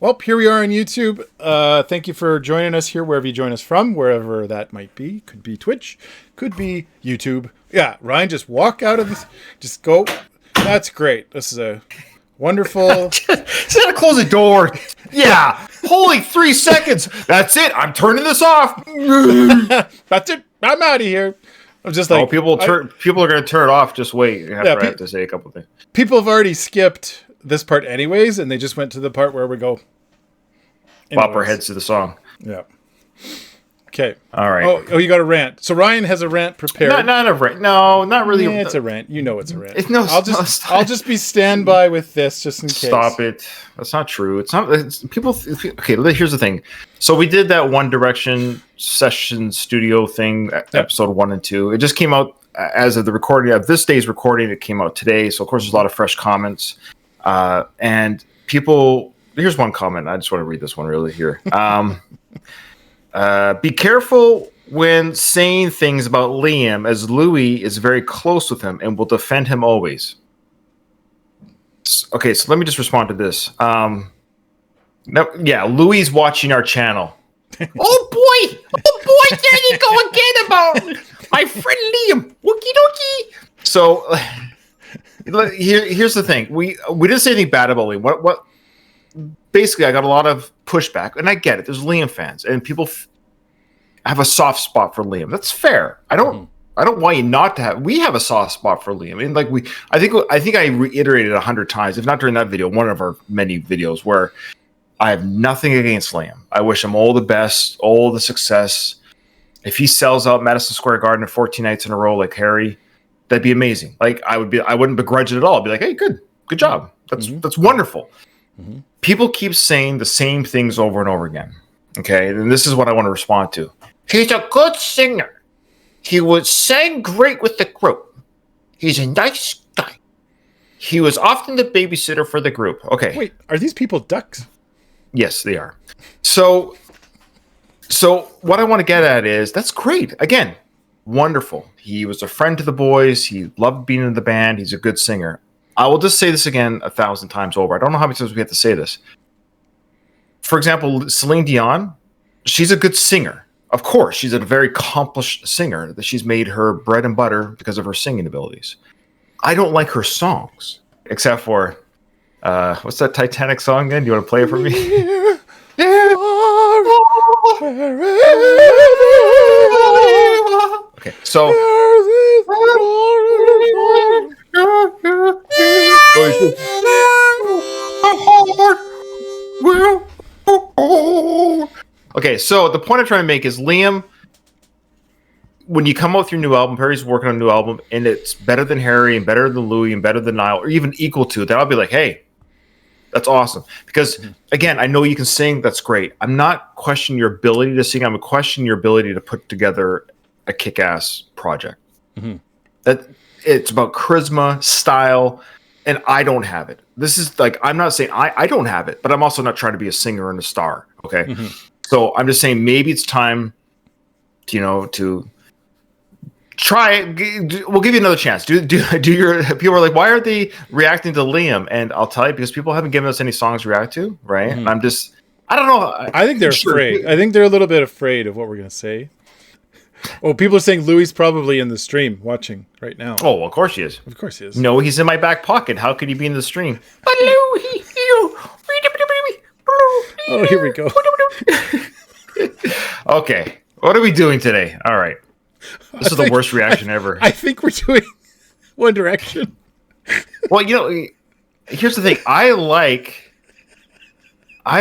Well, here we are on YouTube. Thank you for joining us here, wherever you join us from, wherever that might be. Could be Twitch, could be YouTube. Yeah, Ryan, just walk out of this. Just go. That's great. This is a wonderful. Just gotta close the door. Yeah. Holy 3 seconds. That's it. I'm turning this off. That's it. I'm out of here. I'm just like, people are going to turn it off. Just wait. I have to say a couple things. People have already skipped this part anyways, and they just went to the part where we go. Bop our heads to the song. Yeah. Okay. All right. Oh, you got a rant. So Ryan has a rant prepared. Not a rant. No, not really. Yeah, it's a rant. You know it's a rant. I'll just be standby with this just in case. Stop it. That's not true. It's not. People. Okay. Here's the thing. So we did that One Direction session studio thing, episode 1 and 2. It just came out as of the recording of this day's recording. It came out today. So of course there's a lot of fresh comments, and people. Here's one comment. I just want to read this one really here. Be careful when saying things about Liam, as Louis is very close with him and will defend him always. Okay, so let me just respond to this. Louis is watching our channel. Oh boy, there you go again about my friend Liam. Wookie dokie. So here's the thing. We didn't say anything bad about Liam. What? Basically, I got a lot of pushback, and I get it. There's Liam fans, and people have a soft spot for Liam. That's fair. I don't want you not to have. We have a soft spot for Liam, and I think I reiterated 100 times, if not during that video, one of our many videos, where I have nothing against Liam. I wish him all the best, all the success. If he sells out Madison Square Garden 14 nights in a row like Harry, that'd be amazing. I wouldn't begrudge it at all. I'd be like, hey, good job. That's wonderful. Mm-hmm. People keep saying the same things over and over again. Okay, and this is what I want to respond to. He's a good singer. He would sing great with the group. He's a nice guy. He was often the babysitter for the group. Okay. Wait, are these people ducks? Yes, they are. So what I want to get at is, that's great. Again, wonderful. He was a friend to the boys. He loved being in the band. He's a good singer. I will just say this again 1,000 times over. I don't know how many times we have to say this. For example, Celine Dion, she's a good singer. Of course, she's a very accomplished singer that she's made her bread and butter because of her singing abilities. I don't like her songs, except for, what's that Titanic song again? Do you want to play it for me? Okay, so... Okay, so the point I'm trying to make is, Liam, when you come out with your new album, Harry's working on a new album, and it's better than Harry and better than Louis and better than Niall, or even equal to, then I'll be like, hey, that's awesome. Because, again, I know you can sing. That's great. I'm not questioning your ability to sing. I'm questioning your ability to put together a kick-ass project. Mm-hmm. That it's about charisma, style, and I don't have it. This is like, I'm not saying I don't have it, but I'm also not trying to be a singer and a star. Okay. Mm-hmm. So I'm just saying maybe it's time to try it. We'll give you another chance. Do your people are like, why aren't they reacting to Liam? And I'll tell you, because people haven't given us any songs to react to, right? Mm-hmm. And I don't know. I think they're afraid. I think they're a little bit afraid of what we're going to say. Oh, people are saying Louis probably in the stream watching right now. Oh, well, of course he is. Of course he is. No, he's in my back pocket. How could he be in the stream? Oh, here we go. Okay, what are we doing today? All right. This is the worst reaction ever. I think we're doing One Direction. Well, here's the thing. I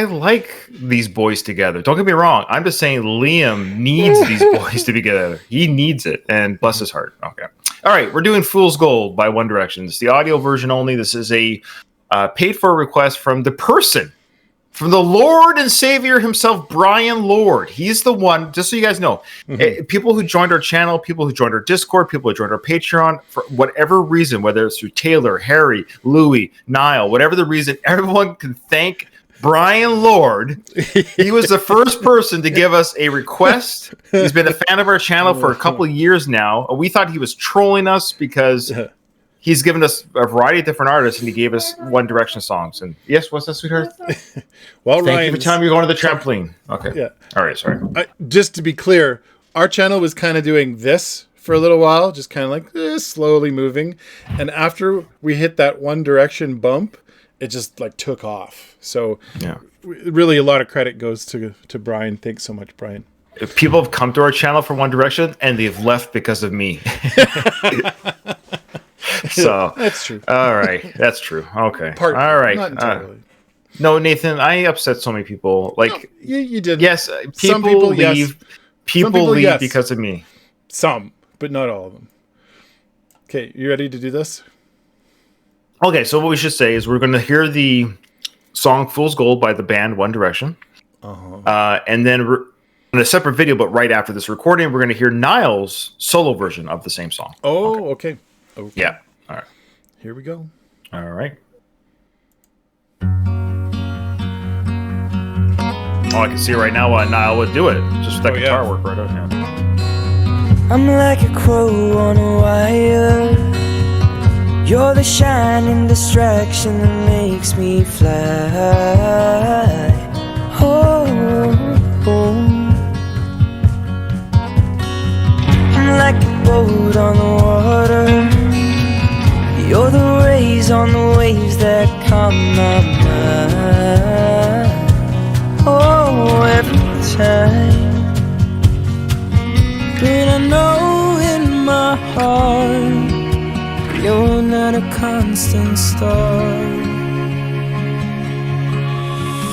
like these boys together. Don't get me wrong. I'm just saying Liam needs these boys to be together. He needs it, and bless his heart. Okay. All right, we're doing Fool's Gold by One Direction. It's the audio version only. This is a paid-for request from the person, from the Lord and Savior himself, Brian Lord. He's the one, just so you guys know, people who joined our channel, people who joined our Discord, people who joined our Patreon, for whatever reason, whether it's through Taylor, Harry, Louis, Niall, whatever the reason, everyone can thank Brian Lord. He was the first person to give us a request. He's been a fan of our channel for a couple of years now. We thought he was trolling us because he's given us a variety of different artists, and he gave us One Direction songs. And yes, what's that, sweetheart? Well, Thank you for telling me you're going to the trampoline. Okay. Yeah. All right. Sorry. Just to be clear, our channel was kind of doing this for a little while, just kind of like slowly moving. And after we hit that One Direction bump, it just like took off. So Yeah. Really a lot of credit goes to Brian. Thanks so much, Brian. If people have come to our channel for One Direction and they've left because of me. So That's true. All right. That's true. Okay. Partly, all right. not entirely. No, Nathan, I upset so many people. Like, No, you did. yes, Some people yes. leave. People people, leave yes. because of me. Some, but not all of them. Okay, you ready to do this? Okay, so what we should say is we're going to hear the song "Fool's Gold" by the band One Direction, and then in a separate video, but right after this recording, we're going to hear Niall's solo version of the same song. Oh, okay. Yeah. All right. Here we go. All right. Oh, I can see right now why Niall would do it. Just that guitar work right out here. I'm like a crow on a wire. You're the shining distraction that makes me fly. Oh, oh. I'm like a boat on the water. You're the rays on the waves that calm my mind. Oh, every time. But I know in my heart you're not a constant star.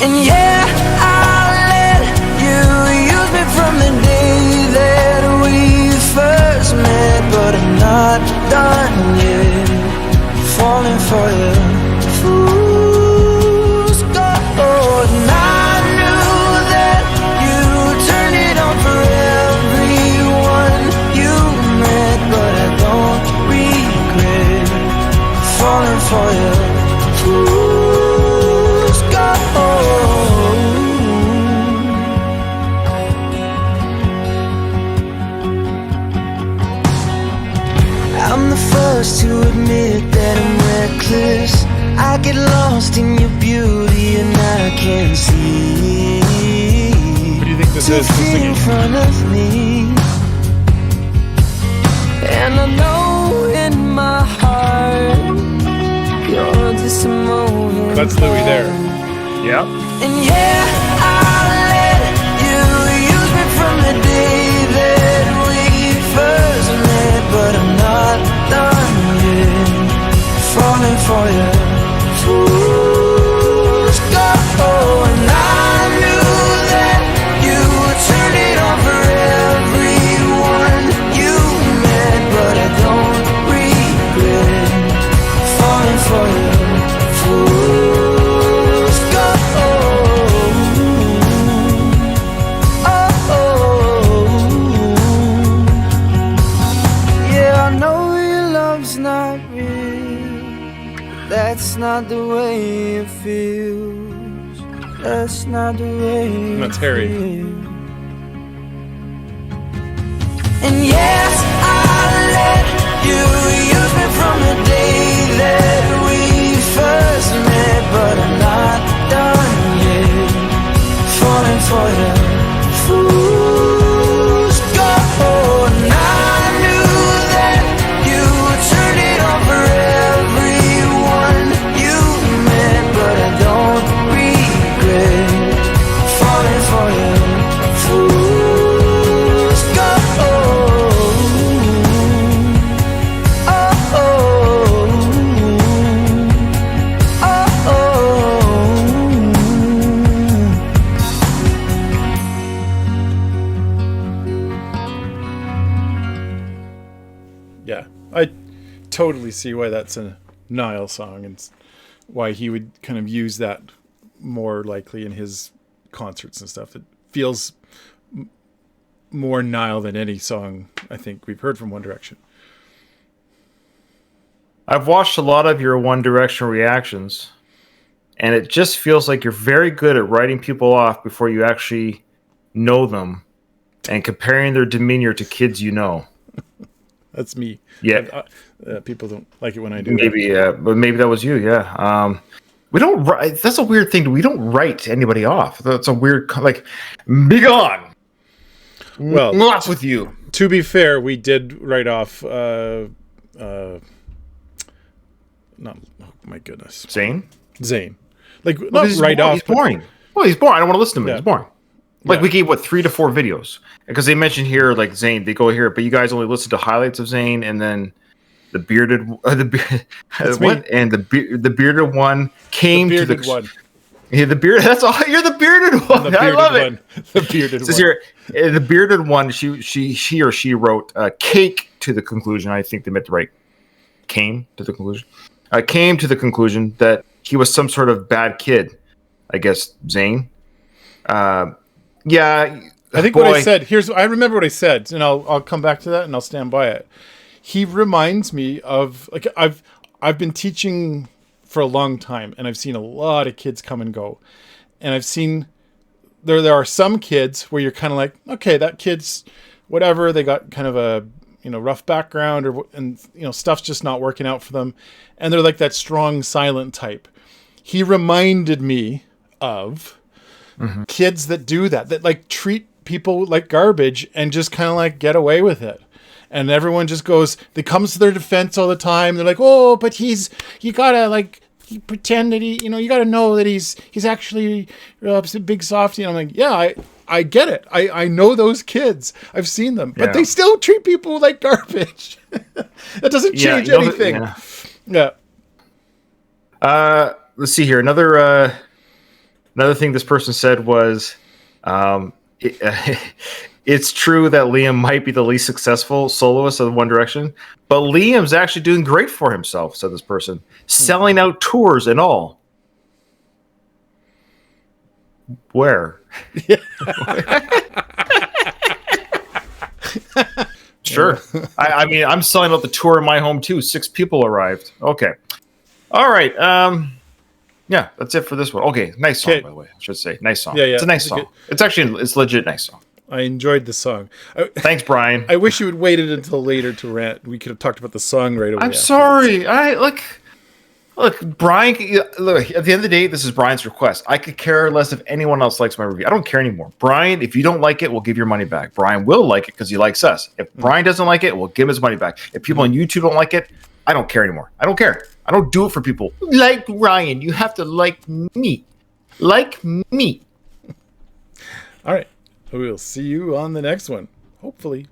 And yeah, I'll let you use me from the day that we first met. But I'm not done yet falling for you. Fool's gold. And I knew that you turned it on for everyone you met. But I don't regret falling for you. Fool's gold. I'm the first to admit that I'm reckless. I get lost in your beauty and I can't see. What do you think this is? Who's in singing? front of me. And I know in my heart you're just a moment. That's Louis there. Yep. And yeah, I'll let you use me from the day that we first met. But I'm not done yet falling for you. Fool's gold. And I knew that you would turn it on for everyone you met. But I don't regret falling for you. Fool's gold. Oh, yeah, I know your love's not real. That's not the way it feels. That's not the way it That's Harry. feels. And yes, I'll let you use me from the day that we first met. But I'm not done yet falling for you. Fool's gold. And I knew that you would turn it on for everyone you met. But I don't regret falling for you. Fool's gold. Oh, oh, oh, oh. Yeah, I totally see why that's a Niall song and why he would kind of use that more likely in his concerts and stuff. It feels more Niall than any song I think we've heard from One Direction. I've watched a lot of your One Direction reactions, and it just feels like you're very good at writing people off before you actually know them and comparing their demeanor to kids you know. That's me. Yeah. People don't like it when I do Maybe, but maybe that was you. Yeah. We don't write. That's a weird thing. We don't write anybody off. That's a weird, like, be gone. Well, Off with you. To be fair, we did write off. Not. Oh my goodness. Zane? Zane. Like not Because write off. He's boring. Well, he's boring. I don't want to listen to him. Yeah. He's boring. Like Yeah. we gave 3 to 4 videos because they mentioned here like Zane. They go here, but you guys only listen to highlights of Zane and then the bearded That's what? me. And the bearded one came The to bearded the one. Yeah, the beard. That's all. You're the bearded one. The bearded I love one. it. The bearded It says one. here, the bearded one. She or she wrote cake to the conclusion. I think they meant to write came to the conclusion. Came to the conclusion that he was some sort of bad kid. I guess Zane. Yeah. I think what I said. I remember what I said, and I'll come back to that, and I'll stand by it. He reminds me of like I've been teaching for a long time, and I've seen a lot of kids come and go, and I've seen there are some kids where you're kind of like, okay, that kid's whatever, they got kind of a rough background and stuff's just not working out for them, and they're like that strong silent type. He reminded me of kids that do that like treat people like garbage and just kind of like get away with it. And everyone just they comes to their defense all the time. They're like, oh, but you gotta like pretend that you gotta know that he's actually a big softie. And I'm like, yeah, I get it. I know those kids. I've seen them, but they still treat people like garbage. That doesn't change anything. Yeah. Let's see here. Another thing this person said was, it's true that Liam might be the least successful soloist of One Direction, but Liam's actually doing great for himself, said this person. Selling out tours and all. Where? Sure. I mean, I'm selling out the tour in my home too. 6 people arrived. Okay. All right. Yeah, that's it for this one. Okay, nice song, by the way. I should say, nice song. Yeah. It's a nice song. It's legit nice song. I enjoyed the song. Thanks, Brian. I wish you had waited until later to rant. We could have talked about the song right away. I'm sorry. Look, Brian. Look, at the end of the day, this is Brian's request. I could care less if anyone else likes my review. I don't care anymore. Brian, if you don't like it, we'll give your money back. Brian will like it because he likes us. If Brian doesn't like it, we'll give him his money back. If people on YouTube don't like it, I don't care anymore. I don't care. I don't do it for people like Ryan. You have to like me. Like me. All right. We'll see you on the next one. Hopefully.